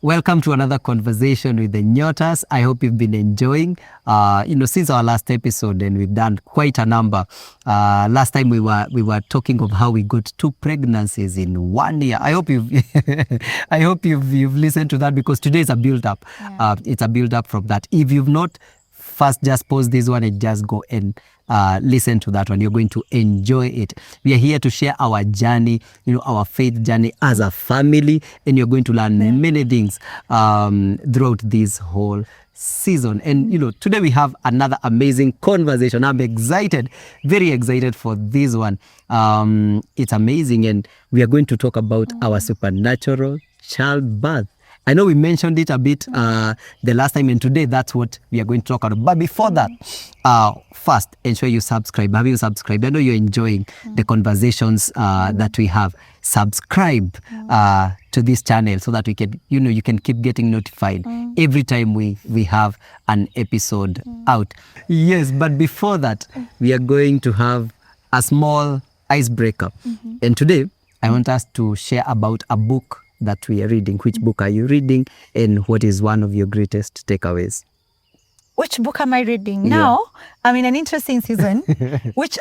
Welcome to another conversation with the Nyotas. I hope you've been enjoying, since our last episode, and we've done quite a number. Last time we were talking of how we got 2 pregnancies in 1 year. I hope you've listened to that, because today is a build up. Yeah. It's a build up from that. If you've not, first just pause this one and just go and listen to that one. You're going to enjoy it. We are here to share our journey, our faith journey as a family, and you're going to learn many things throughout this whole season. And today we have another amazing conversation. I'm excited, very excited for this one. It's amazing, and we are going to talk about our supernatural childbirth. I know we mentioned it a bit the last time, and today that's what we are going to talk about. But before that, first, ensure you subscribe. Have you subscribed? I know you're enjoying the conversations that we have. Subscribe to this channel so that we can, you can keep getting notified every time we have an episode out. Yes, but before that, we are going to have a small icebreaker. And today, I want us to share about a book that we are reading. Which book are you reading, and what is one of your greatest takeaways? Which book am I reading now? I'm in an interesting season, which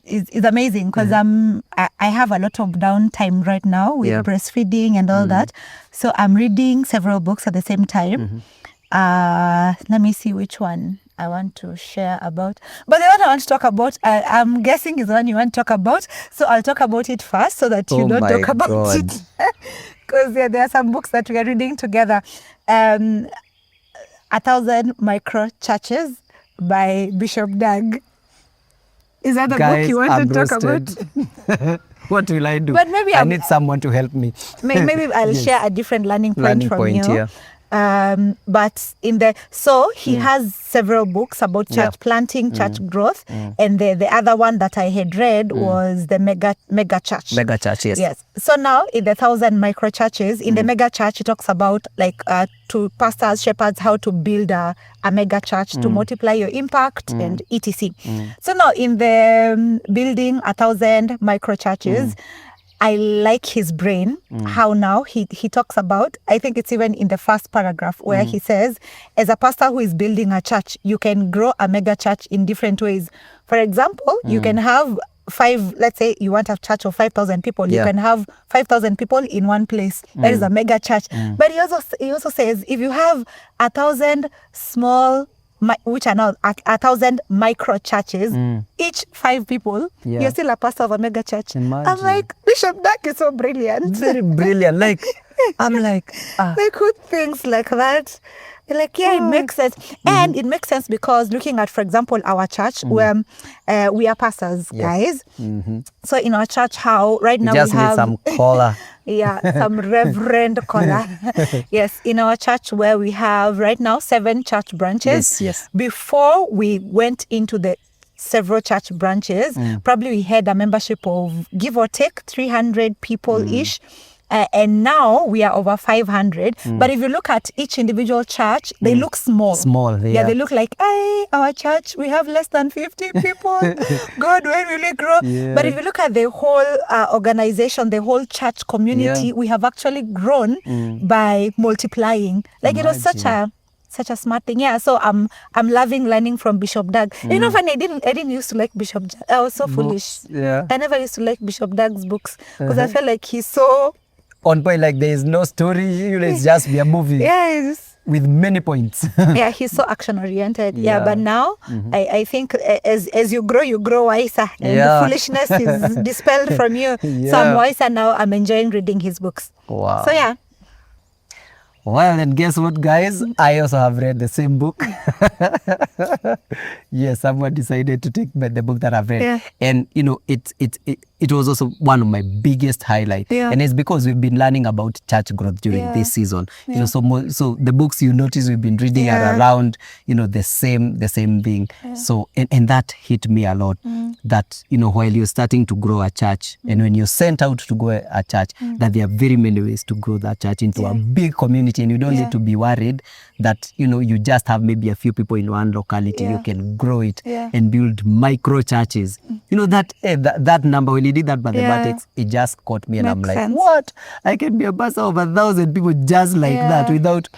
is amazing, because I have a lot of downtime right now with breastfeeding and all that. So I'm reading several books at the same time. Let me see which one I want to share about. But the one I want to talk about, I'm guessing is the one you want to talk about. So I'll talk about it first so that you don't talk about it. Because there are some books that we are reading together. 1,000 Micro Churches by Bishop Dag. Is that the book you want to talk about? What will I do? But maybe I need someone to help me. Maybe I'll share a different learning point from you. Yeah. But he has several books about church planting, church growth, and the other one that I had read was the mega church. Mega church, yes. Yes. So now in the 1,000 Micro Churches, in the mega church, it talks about to pastors, shepherds, how to build a mega church to multiply your impact and etc. So now in the building 1,000 Micro Churches, I like his brain, how now he talks about, I think it's even in the first paragraph where he says, as a pastor who is building a church, you can grow a mega church in different ways. For example, you can have let's say you want a church of 5,000 people, you can have 5,000 people in one place. That is a mega church. But he also says, if you have 1,000 small, which are now 1,000 micro churches, each 5 people, you're still a pastor of a mega church. Imagine. I'm like, Bishop Dag is so brilliant. Very brilliant. I'm like, who thinks like that? Like, it makes sense. And it makes sense because looking at, for example, our church, where we are pastors, guys. So in our church, how right now we have... need some collar. Some reverend collar. Yes, in our church where we have right now 7 church branches. Yes. Before we went into the several church branches, probably we had a membership of, give or take, 300 people-ish. And now we are over 500. But if you look at each individual church, they look small. Yeah, they look like, hey, our church, we have less than 50 people. God, when will it grow? Yeah. But if you look at the whole organization, the whole church community, we have actually grown by multiplying. Like, it was such a smart thing. Yeah, so I'm loving learning from Bishop Dag. Funny, I didn't used to like Bishop Dag. I was so foolish. Yeah. I never used to like Bishop Dag's books because I felt like he's so on point, like there is no story, it's just be a movie. Yes. With many points. Yeah, he's so action oriented. Yeah, but now I think as you grow wiser, and foolishness is dispelled from you. So I'm wiser now. I'm enjoying reading his books. Wow. So yeah. Well, and guess what, guys? I also have read the same book. Yes, someone decided to take the book that I've read. Yeah. And, it was also one of my biggest highlights. Yeah. And it's because we've been learning about church growth during this season. Yeah. So the books you notice we've been reading are around, the same thing. Yeah. So, and that hit me a lot. That, while you're starting to grow a church, and when you're sent out to grow a church, that there are very many ways to grow that church into a big community. And you don't need to be worried that, you just have maybe a few people in one locality. You can grow it and build micro churches. That number, when you did that mathematics, it just caught me, and I'm Makes like, sense. what? I can be a pastor of 1,000 people just like that, without,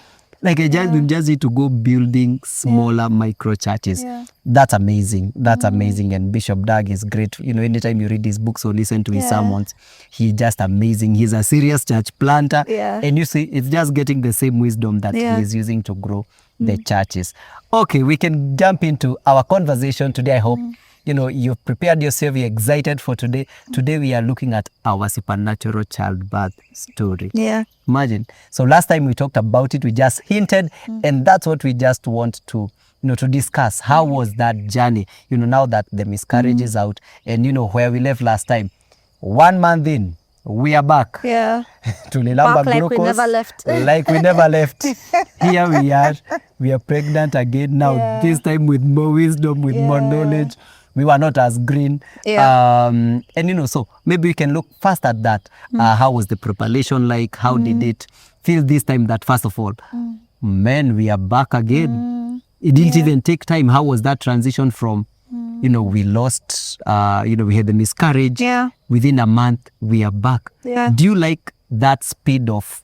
like, I just, we just need to go building smaller micro churches. That's amazing. That's amazing. And Bishop Doug is great. You know, anytime you read his books or listen to his sermons, he's just amazing. He's a serious church planter. And you see, it's just getting the same wisdom that he is using to grow the churches. Okay, we can jump into our conversation today. I hope you know you've prepared yourself, you're excited for today. Today we are looking at our supernatural childbirth story. Imagine. So last time we talked about it, we just hinted, and that's what we just want to, you know, to discuss. How was that journey? You know, now that the miscarriage is out, and you know where we left last time. 1 month in, we are back. Tulilamba Back like we glucose, never left. like we never left. Here we are pregnant again now. This time with more wisdom, with more knowledge. We were not as green. And you know, so maybe we can look first at that. How was the preparation like? How did it feel this time? That first of all, man, we are back again. It didn't even take time. How was that transition from, you know, we lost, you know, we had the miscarriage. Within a month, we are back. Do you like that speed of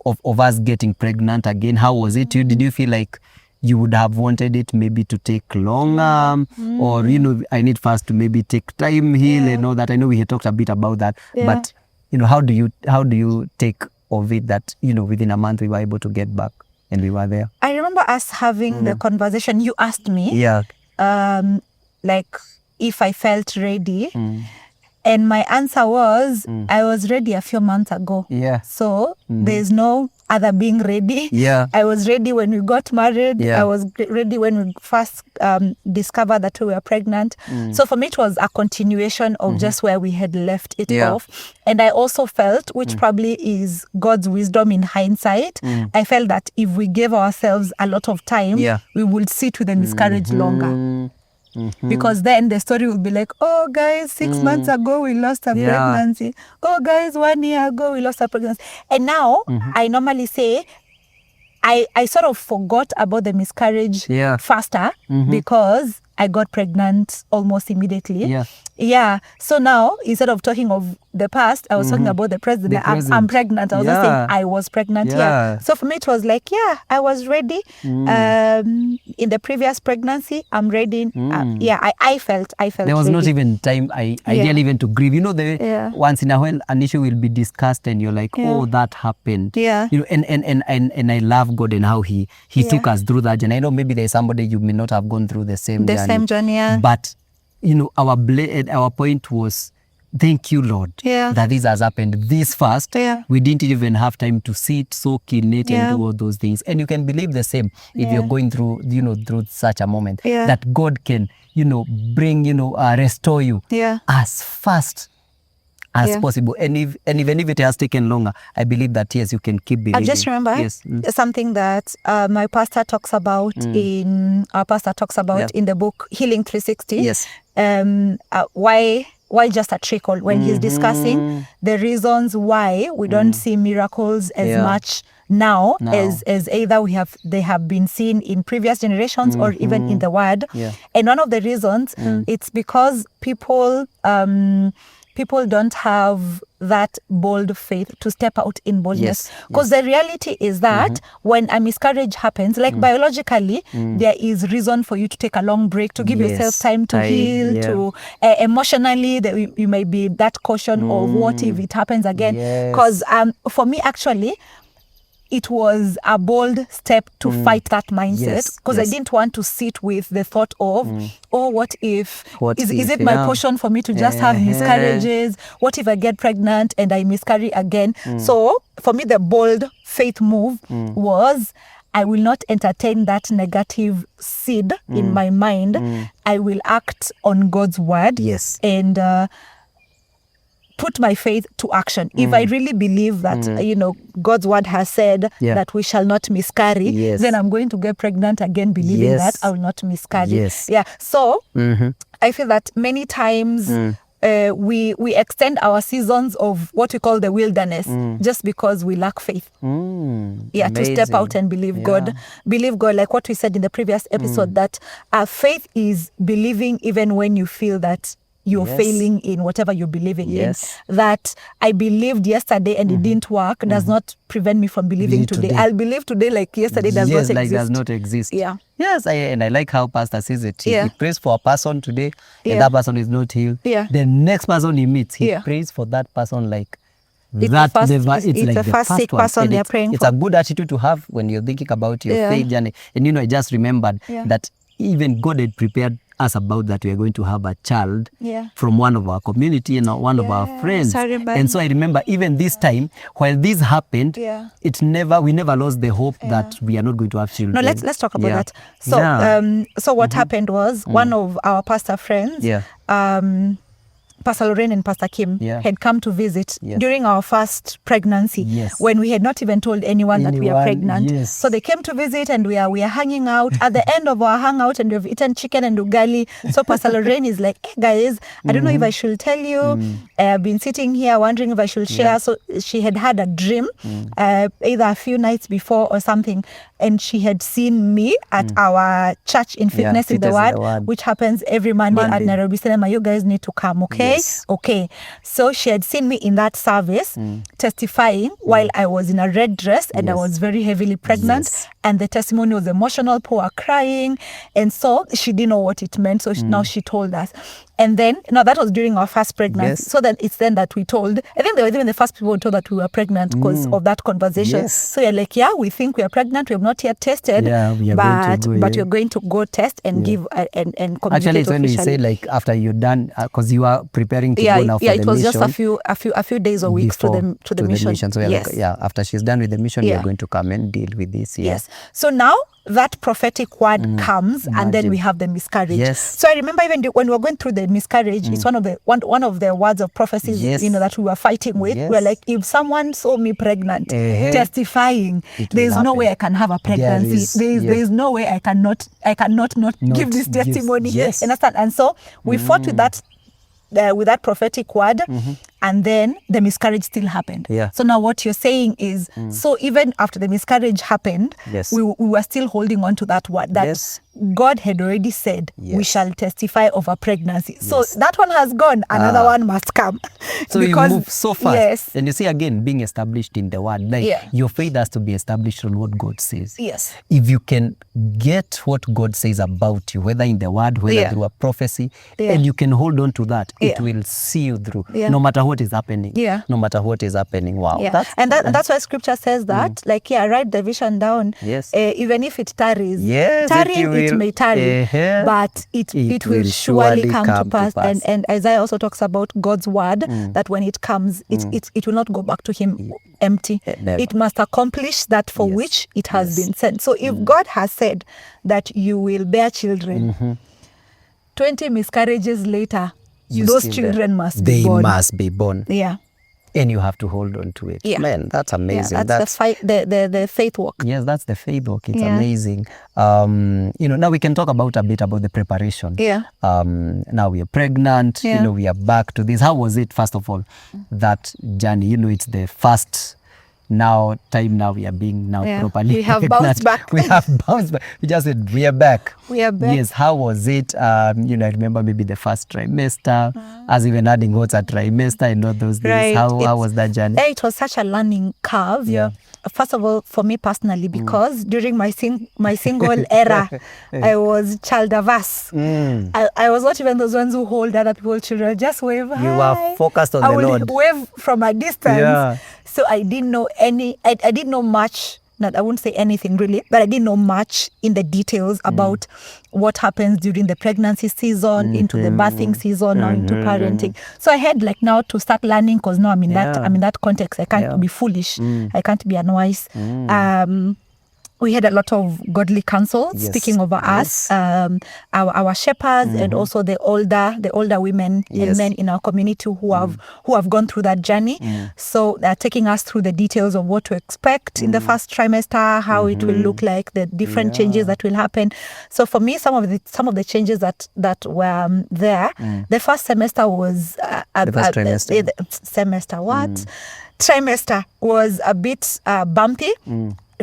us getting pregnant again? How was it? Did you feel like you would have wanted it maybe to take longer, or, you know, I need first to maybe take time, heal and all that? I know we had talked a bit about that, but, you know, how do you take of it that, you know, within a month we were able to get back and we were there? I remember us having the conversation. You asked me, like, if I felt ready. And my answer was, I was ready a few months ago. So there's no other being ready. I was ready when we got married. I was ready when we first discovered that we were pregnant. So for me, it was a continuation of just where we had left it off. And I also felt, which probably is God's wisdom in hindsight, I felt that if we gave ourselves a lot of time, we would sit with the miscarriage longer. Because then the story will be like, oh guys, 6 months ago we lost a pregnancy. Oh guys, 1 year ago we lost a pregnancy. And now I normally say I sort of forgot about the miscarriage faster because I got pregnant almost immediately. So now, instead of talking of the past, I was talking about the present. I'm pregnant. I was just saying I was pregnant. So for me, it was like, I was ready. In the previous pregnancy, I'm ready. I felt there was ready. not even time, ideally, even to grieve. You know, once in a while, an issue will be discussed and you're like, oh, that happened. You know, and I love God and how he took us through that journey. I know maybe there's somebody you may not have gone through the same journey. But you know, our point was, thank you, Lord, that this has happened this fast. We didn't even have time to sit, soak in it, and do all those things. And you can believe the same if you're going through, you know, through such a moment, that God can, you know, bring, you know, restore you as fast as possible. And even if it has taken longer, I believe that, yes, you can keep believing. I just remember something that my pastor talks about in the book Healing 360. Why just a trickle? When he's discussing the reasons why we don't see miracles as much now as either they have been seen in previous generations or even in the Word. And one of the reasons, it's because people don't have that bold faith to step out in boldness. Because the reality is that when a miscarriage happens, like biologically, there is reason for you to take a long break, to give yourself time to heal, to emotionally, that you may be that caution of what if it happens again. Because for me, actually, it was a bold step to fight that mindset, because I didn't want to sit with the thought of, what if, is it my portion for me to just have miscarriages? What if I get pregnant and I miscarry again? So for me, the bold faith move was, I will not entertain that negative seed in my mind. I will act on God's word and put my faith to action. If I really believe that, you know, God's word has said that we shall not miscarry, then I'm going to get pregnant again, believing that I will not miscarry. So I feel that many times we extend our seasons of what we call the wilderness just because we lack faith. To step out and believe God. Believe God, like what we said in the previous episode, that faith is believing even when you feel that you're Yes. failing in whatever you're believing Yes. in. That I believed yesterday and it didn't work does not prevent me from believing Believe today. today. I'll believe today like yesterday does yes, not like exist. does not exist. Yeah. Yes, and I like how Pastor says it. He prays for a person today, Yeah. and that person is not healed. Yeah. The next person he meets, he Yeah. prays for that person like It's that. the first- it's it's like the the first sick one. person And they're it's, praying it's for. a good attitude to have when you're thinking about your Yeah. faith journey. And I just remembered Yeah. that even God had prepared us about that we are going to have a child Yeah. from one of our community and one of our Yes, friends. I remember. And so I remember even this time, while this happened, Yeah. we never lost the hope that we are not going to have children. No, let's talk about Yeah. that. So Yeah. so what happened was one of our pastor friends, Yeah. Pastor Lorraine and Pastor Kim, Yeah. had come to visit Yes. during our first pregnancy, Yes. when we had not even told anyone that we are pregnant. Yes. So they came to visit and we are hanging out. At the end of our hangout, and we've eaten chicken and ugali. So Pastor Lorraine is like, hey guys, I don't know if I should tell you. I've been sitting here wondering if I should share. Yeah. So she had had a dream, either a few nights before or something, and she had seen me at our church in Fitness in the Word, which happens every Monday at Nairobi Cinema. You guys need to come, okay? Yes. Okay. So she had seen me in that service testifying while I was in a red dress and I Yes. was very heavily pregnant. Yes. And the testimony was emotional, people were crying. And so she didn't know what it meant. So now she told us. And then, that was during our first pregnancy. Yes. So then it's then that we told, I think they were even the first people who told that we were pregnant because of that conversation. Yes. So you're like, yeah, we think we are pregnant. We have not yet tested. Yeah, we are going to go, but yeah. you're going to go test and give and communicate Actually, it's when we officially. say like after you're done, because you are preparing to go now for the mission. It was just a few days or weeks to the mission. So we're Yes. like, after she's done with the mission, Yeah. we're going to come and deal with this. Yeah. Yes. So now that prophetic word comes, and then Imagine. we have the miscarriage. Yes. So I remember even when we were going through the miscarriage, it's one of the words of prophecies, Yes. that we were fighting with. Yes. We were like, if someone saw me pregnant, testifying, It will there's no happen. way I can have a pregnancy. There's no way I cannot not give this Yes. testimony. Yes. Understand? And so we fought with that prophetic word, and then the miscarriage still happened. Yeah. So now what you're saying is, so even after the miscarriage happened, Yes. we were still holding on to that word that Yes. God had already said, we Yes. shall testify of a pregnancy. So Yes. that one has gone, another one must come. So you move so fast. Yes. And you see again, being established in the word, like Yeah. your faith has to be established on what God says. Yes. If you can get what God says about you, whether in the word, whether Yeah. through a prophecy, Yeah. and you can hold on to that, it Yeah. will see you through, Yeah. no matter what is happening. Yeah. No matter what is happening. Wow. Yeah. That's why scripture says that, write the vision down. Yes. Even if it tarries. Yes, Tarrying, it it will. may tarry, but it will surely come to pass. And Isaiah also talks about God's word, that when it comes, it will not go back to him empty. Never. It must accomplish that for Yes. which it has been sent. So if God has said that you will bear children, 20 miscarriages later, those still children must they be born. must be born. Yeah. And you have to hold on to it. Yeah. Man, that's amazing. Yeah, that's the faith walk. Yes, that's the faith walk. It's Yeah. amazing. Now we can talk a bit about the preparation. Yeah. Now we are pregnant. Yeah. We are back to this. How was it, first of all, that journey? It's the first time now we are being properly We have pregnant. bounced back. We have bounced back. We just said we are back. We are back. Yes. How was it? I remember maybe the first trimester, as even adding what's a trimester and all those things. Right. How was that journey? It was such a learning curve. Yeah. First of all, for me personally, because during my single era, I was child averse. I was not even those ones who hold other people's children. Just wave. You were focused on I the would Lord. wave from a distance. Yeah. So I didn't know I didn't know much. I wouldn't say anything really, but I didn't know much in the details about what happens during the pregnancy season, into the birthing season, or into parenting. So I had now to start learning, because now I'm in that context. I can't be foolish. I can't be unwise. We had a lot of godly counsel speaking over us, our shepherds, and also the older women and men in our community who have gone through that journey. So they're taking us through the details of what to expect in the first trimester, how it will look like, the different changes that will happen. So for me, some of the changes that were there, the first semester was The first trimester. trimester was a bit bumpy.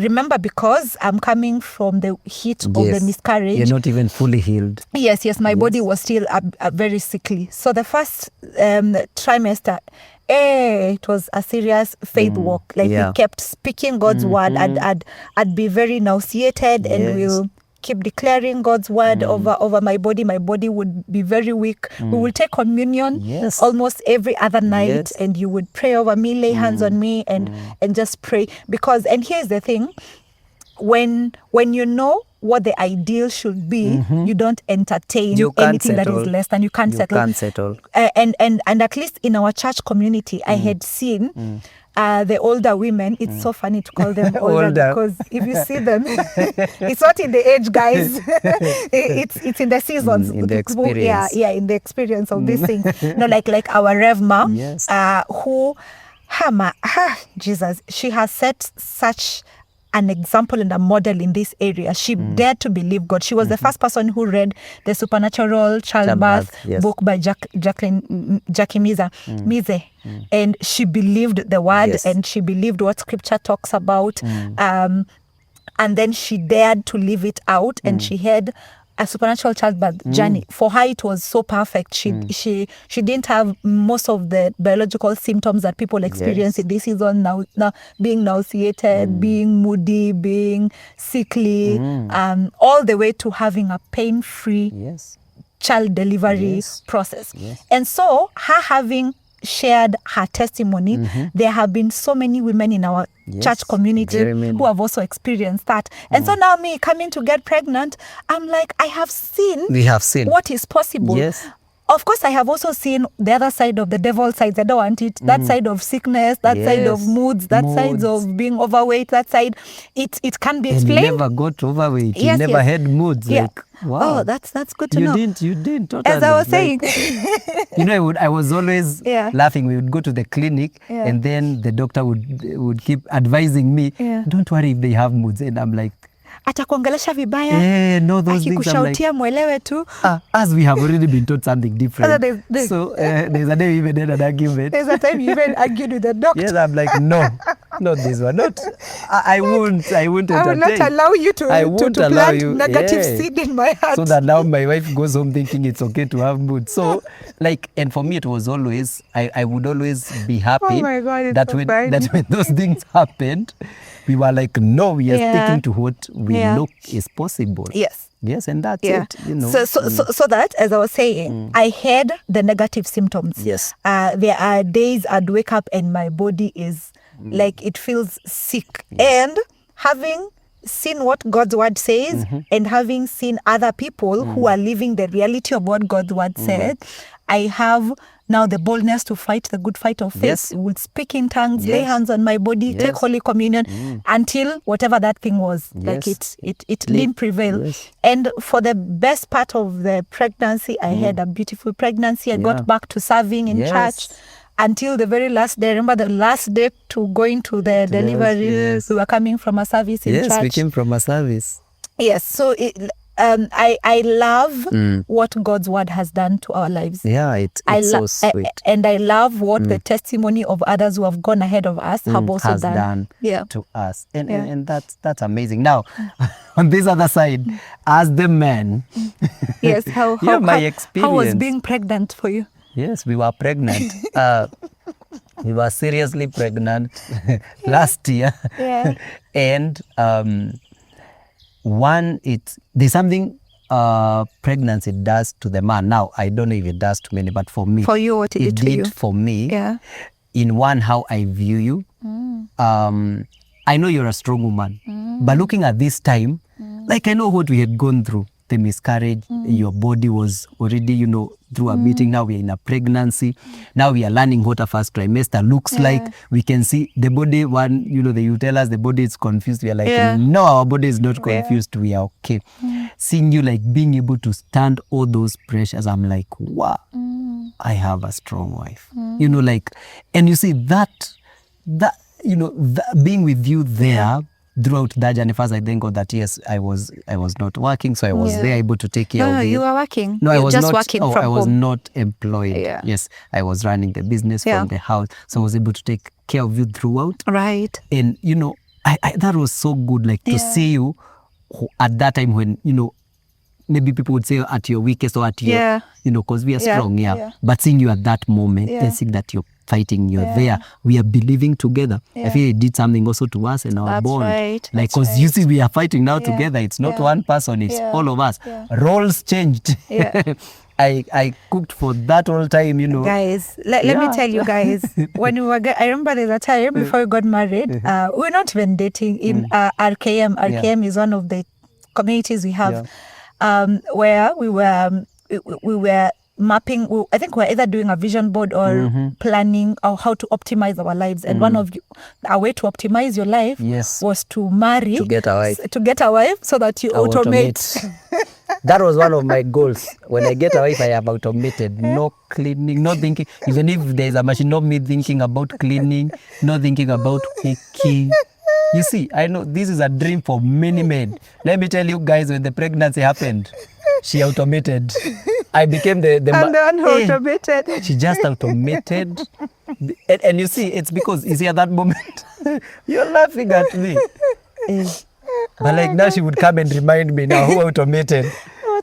remember, because I'm coming from the heat of the miscarriage. You're not even fully healed. Yes, my body was still very sickly. So the first trimester, it was a serious faith walk. Like we kept speaking God's word. I'd be very nauseated, and we'll keep declaring God's word over my body. My body would be very weak. We will take communion almost every other night, and you would pray over me, lay hands on me, and just pray. Because, and here's the thing, when you know what the ideal should be, you don't entertain anything that is less than. You can't settle. And at least in our church community, I had seen the older women. It's so funny to call them older because if you see them, it's not in the age, guys. it's in the seasons, in the experience. In the experience of these things. Like our Rev Ma, who, Jesus, she has set such an example and a model in this area. She dared to believe God. She was the first person who read the Supernatural Childbirth book by Jackie Mize. And she believed the word, and she believed what scripture talks about. And then she dared to live it out, and she had a supernatural childbirth journey. For her, it was so perfect. She didn't have most of the biological symptoms that people experience in this season. Now being nauseated, being moody, being sickly, all the way to having a pain-free child delivery process. And so, her having shared her testimony, there have been so many women in our church community who have also experienced that. And so now me coming to get pregnant, I'm like, we have seen what is possible. Of course, I have also seen the other side of the devil side. I don't want it. That side of sickness, that side of moods, that side of being overweight, that side, it can be explained. And you never got overweight. You never had moods. Like, wow. Oh, that's good to know. You didn't. Totally. As I was saying. I was always laughing. We would go to the clinic, and then the doctor would keep advising me, don't worry if they have moods. And I'm like, atakuongelesha vibaya, akikushautia mwelewe tu. As we have already been taught something different. So there's a day we even had an argument. There's a time you even argued with the doctor. Yes, I'm like, no, not this one. I won't entertain. I will not allow you to plant negative seed in my heart. So that now my wife goes home thinking it's okay to have mood. So and for me it was always, I would always be happy that when those things happened, we were like, no, we are sticking to what we know is possible. Yes, and that's it. So that, as I was saying, I had the negative symptoms. There are days I'd wake up and my body is like, it feels sick. And having seen what God's word says, and having seen other people who are living the reality of what God's word said, I have now the boldness to fight the good fight of faith. Would speak in tongues, lay hands on my body, take Holy Communion, until whatever that thing was, like it didn't prevail. And for the best part of the pregnancy, I had a beautiful pregnancy. I got back to serving in church until the very last day. I remember the last day to going to the delivery. We were coming from a service in church. Yes, we came from a service. Yes, so I love what God's word has done to our lives. Yeah, it's so sweet. And I love what the testimony of others who have gone ahead of us have also done to us. And that's amazing. Now, on this other side, as the man, yes, how was being pregnant for you? Yes, we were pregnant. We were seriously pregnant last year. And there's something pregnancy does to the man. Now, I don't know if it does to many, but for me, for you, what it did for me. In one, how I view you. I know you're a strong woman, but looking at this time, like I know what we had gone through. The miscarriage, your body was already, through a meeting. Now we are in a pregnancy. Now we are learning what a first trimester looks like. We can see the body, you tell us the body is confused. We are like, no, our body is not confused. We are okay. Seeing you like being able to stand all those pressures, I'm like, wow, I have a strong wife. And you see that being with you there, throughout that journey, first I thank God that yes, I was not working, so I was there able to take care of it. No, you were working. No, I was just not working from home. I was not employed. Yes, I was running the business from the house, so I was able to take care of you throughout. Right. And that was so good, like to see you at that time when, you know, maybe people would say at your weakest or at your, you know, because we are strong, but seeing you at that moment, and seeing that you're fighting, you're there, we are believing together. I feel it did something also to us and our bond. Right. Like, because you see, we are fighting now together. It's not one person, it's all of us. Roles changed. I cooked for that whole time, you know. Guys, let me tell you guys, when we were, I remember there's a time before we got married, we're not even dating in RKM. RKM is one of the communities we have where we were mapping, I think we're either doing a vision board or planning or how to optimize our lives. And one of our way to optimize your life was to marry. To get a wife. So that you automate. That was one of my goals. When I get a wife, I have automated. No cleaning, no thinking. Even if there's a machine, not me thinking about cleaning, not thinking about cooking. You see, I know this is a dream for many men. Let me tell you guys, when the pregnancy happened, she automated. I became the one who automated. She just automated. And you see, it's because, you see, at that moment, you're laughing at me. But like now she would come and remind me now who automated.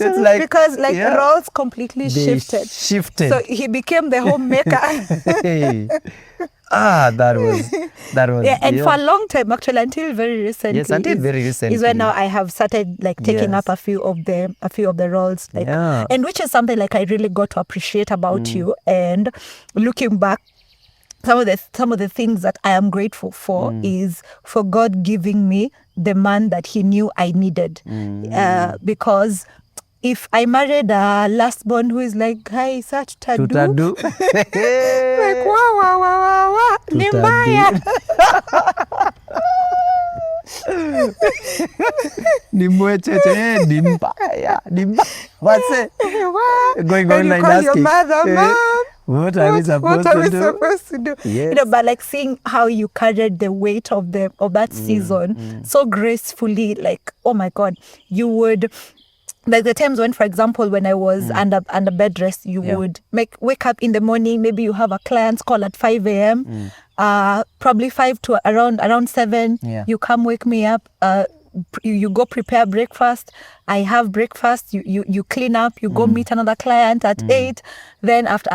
It's like, because like roles completely shifted. So he became the homemaker. That was and for a long time, actually, until very recently. Yes, until very recently is when now I have started like taking up a few of the roles, like, and which is something like I really got to appreciate about you. And looking back, some of the things that I am grateful for is for God giving me the man that He knew I needed, because if I married a last born who is like, hi, such tutadu. Like, wow, ni mbaya. Ni mwecheche, ni mbaya. What's it? Going online asking. Your mother, Mom. What are we supposed to do? Yes. You know, but like seeing how you carried the weight of that season so gracefully, like, oh my God, you would. Like the times when, for example, when I was under bed rest, you would wake up in the morning. Maybe you have a client's call at 5 a.m. Probably 5 to around 7. You come wake me up. You go prepare breakfast. I have breakfast. You clean up. You go meet another client at 8. Then after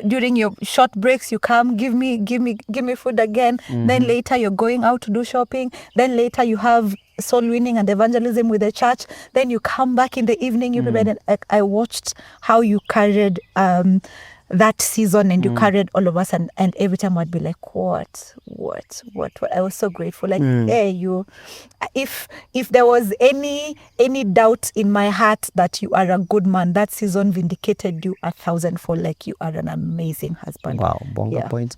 during your short breaks, you come give me food again. Then later you're going out to do shopping. Then later you have soul winning and evangelism with the church. Then you come back in the evening. You prepare. I watched how you carried that season, and you carried all of us, and every time I'd be like, what? I was so grateful. Like, hey, you, if there was any doubt in my heart that you are a good man, that season vindicated you 1,000-fold. Like, you are an amazing husband. Wow, bonga points.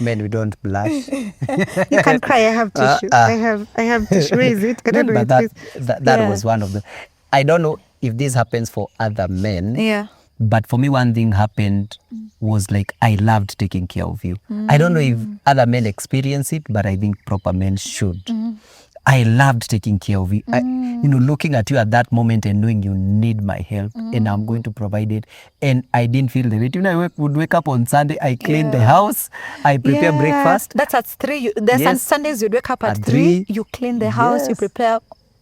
Men, we don't blush. You can cry. I have tissue. I have tissue. Where is it? I don't know. That was one of them. I don't know if this happens for other men. Yeah. But for me, one thing happened was like, I loved taking care of you. I don't know if other men experience it, but I think proper men should. I loved taking care of you. Looking at you at that moment and knowing you need my help and I'm going to provide it. And I didn't feel the weight. I would wake up on Sunday, I clean the house, I prepare breakfast. That's at 3. There's Sundays you'd wake up at 3, you clean the house, you prepare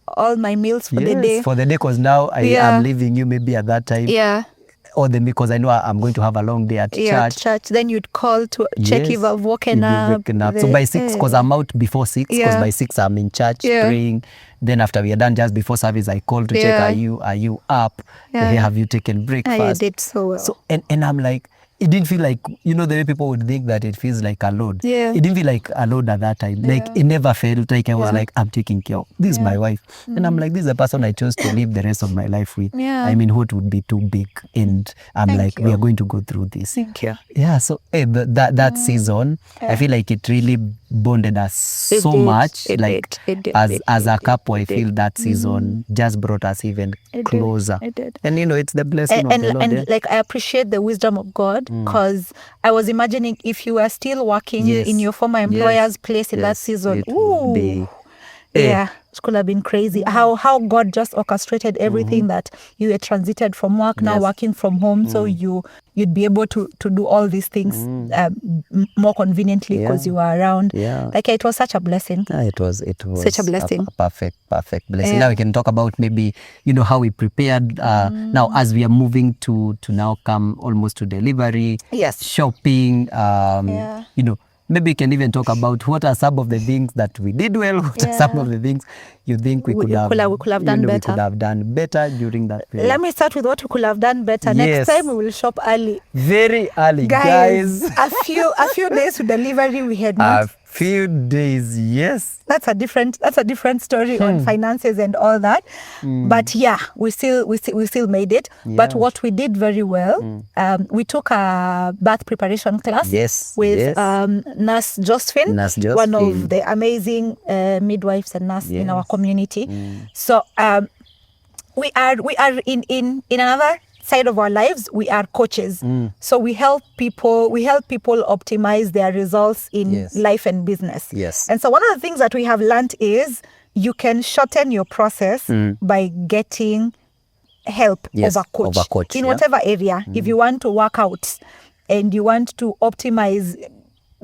all my meals for the day. For the day, because now I am leaving you maybe at that time. Yeah. Or because I know I'm going to have a long day at church. Then you'd call to check if I've woken up. So by 6, because I'm out before 6, because by 6 I'm in church praying. Then after we are done, just before service, I call to check, are you up? Have you taken breakfast? You did so well. So, and I'm like, it didn't feel like, the way people would think that it feels like a load. It didn't feel like a load at that time. Like, it never felt like I was like, I'm taking care of. This is my wife. And I'm like, this is the person I chose to live the rest of my life with. I mean, what would be too big? And I'm we are going to go through this. Thank you. Yeah, so that season, I feel like it really bonded us so much. As a couple, I feel that season just brought us even closer. It did. And it's the blessing of the Lord. And like, I appreciate the wisdom of God, because I was imagining if you were still working in your former employer's place in that season. could have been crazy. How God just orchestrated everything that you had transited from work, now working from home, so you'd be able to do all these things more conveniently because you were around. Like it was such a blessing. It was such a blessing. A perfect blessing. Now we can talk about maybe, you know, how we prepared now as we are moving to now come almost to delivery, shopping, you know, maybe we can even talk about what are some of the things that we did well, what are some of the things you think we could have done better. We could have done better during that period. Let me start with what we could have done better. Next time we will shop early. Very early, guys. a few days to delivery we had not. Few days, yes. That's a different story on finances and all that. But yeah, we still made it. But what we did very well, we took a birth preparation class with Nurse Josephine, one of the amazing midwives and nurses in our community. So we are in another side of our lives, we are coaches. So we help people optimize their results in life and business. And so one of the things that we have learned is you can shorten your process by getting help of a coach in whatever area. If you want to work out and you want to optimize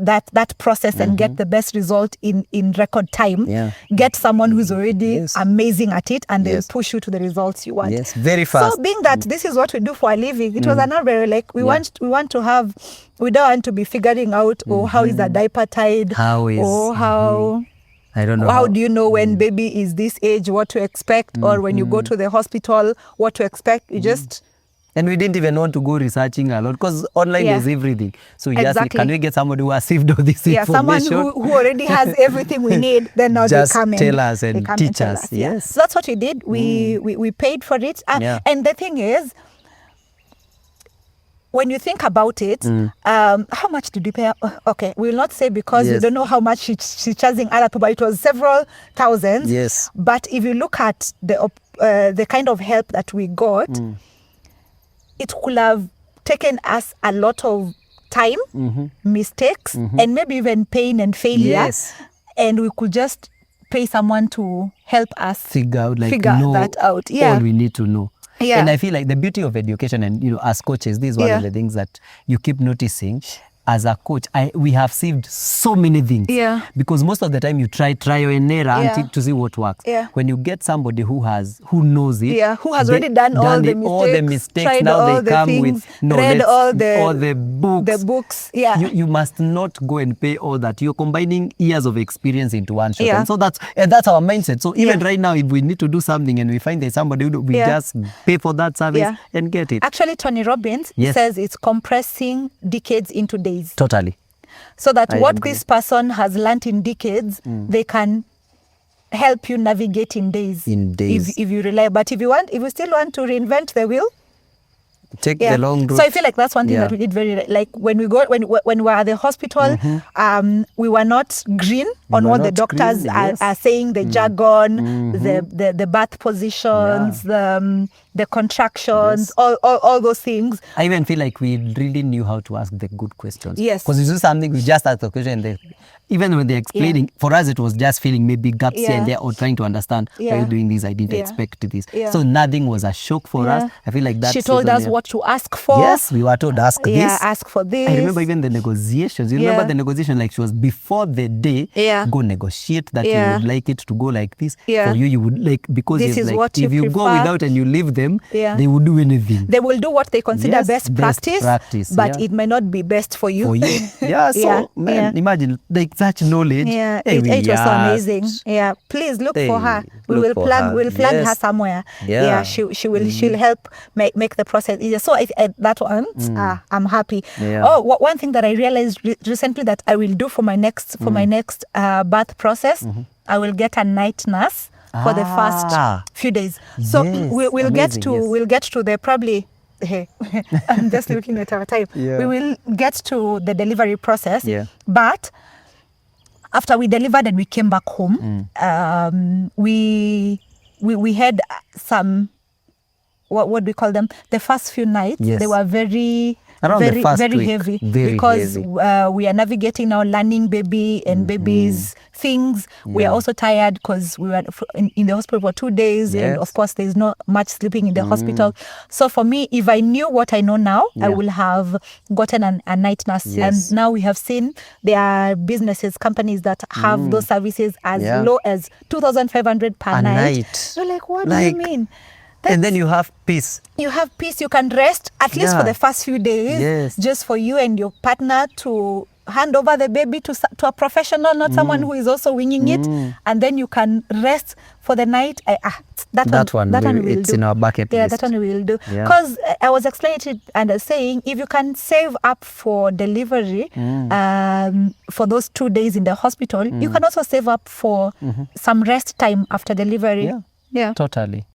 that process and get the best result in record time, get someone who's already amazing at it, and they'll push you to the results you want. Very fast. So being that this is what we do for a living, it was another like we don't want to be figuring out how is the diaper tied, I don't know. How do you know when baby is this age, what to expect, or when you go to the hospital, what to expect? You just... And we didn't even want to go researching a lot because online is everything. So you just can we get somebody who has saved all this information? Someone who already has everything we need. Then now just they come tell us and teach us. Yes. So that's what we did. We paid for it. And the thing is, when you think about it, how much did we pay? Okay, we will not say because we don't know how much she's charging other people. It was several thousands. But if you look at the kind of help that we got, it could have taken us a lot of time, mistakes, and maybe even pain and failure. And we could just pay someone to help us figure that out. All we need to know. And I feel like the beauty of education and, you know, as coaches, this is one of the things that you keep noticing. As a coach, we have saved so many things. Because most of the time you try and error until to see what works. When you get somebody who knows it, who has already done all the mistakes, now they come with read all the books. You must not go and pay all that. You're combining years of experience into one shot. And so that's our mindset. So even right now, if we need to do something and we find there's somebody who we just pay for that service and get it. Actually, Tony Robbins says it's compressing decades into days. Totally. So that what this person has learned in decades, they can help you navigate in days. If you rely. But if you still want to reinvent the wheel, take the long route. So I feel like that's one thing that we did very, like when we were at the hospital, we were not green on what the doctors are saying, the jargon, the birth positions, the contractions, all those things. I even feel like we really knew how to ask the good questions. Because you do something, we just ask the question and even when they're explaining, for us it was just feeling maybe gaps here and there or trying to understand why you're doing this, I didn't expect this. So nothing was a shock for us. I feel like that. She told us what to ask for. Yes, we were told ask this. Ask for this. I remember even the negotiations. You remember the negotiation, like she was before the day, go negotiate that you would like it to go like this. For you would like, because this is like, what if you go without and you leave them, they will do anything. They will do what they consider best practice, but it may not be best for you. So man, imagine like such knowledge. It was so amazing. Please look for her. We'll flag her somewhere. She'll help make the process easier. So that one, I'm happy. One thing that I realized recently that I will do for my next birth process, I will get a night nurse for the first few days. So we'll get to the probably. I'm just looking at our time. We will get to the delivery process, but after we delivered and we came back home, we had some, what do we call them? The first few nights, they were very Around the very, first very week, heavy very because heavy. we are navigating now, learning baby and baby's things. We are also tired because we were in the hospital for 2 days, and Yes. of course there's not much sleeping in the hospital. So for me, if I knew what I know now, I Yeah. will have gotten a night nurse. Yes. And now we have seen there are businesses, companies that have those services as Yeah. low as 2,500 per A night. night. You're like, what do Like- you mean? And then you have peace. You have peace, you can rest at least for Yeah. the first few days, Yes. just for you and your partner to hand over the baby to a professional, not someone who is also winging it, and then you can rest for the night. That one we'll it's do. in our bucket Yeah, list. that one we will do. Yeah. Because I was explaining it and saying, if you can save up for delivery for those 2 days in the hospital, you can also save up for some rest time after delivery. Yeah. Yeah. Totally.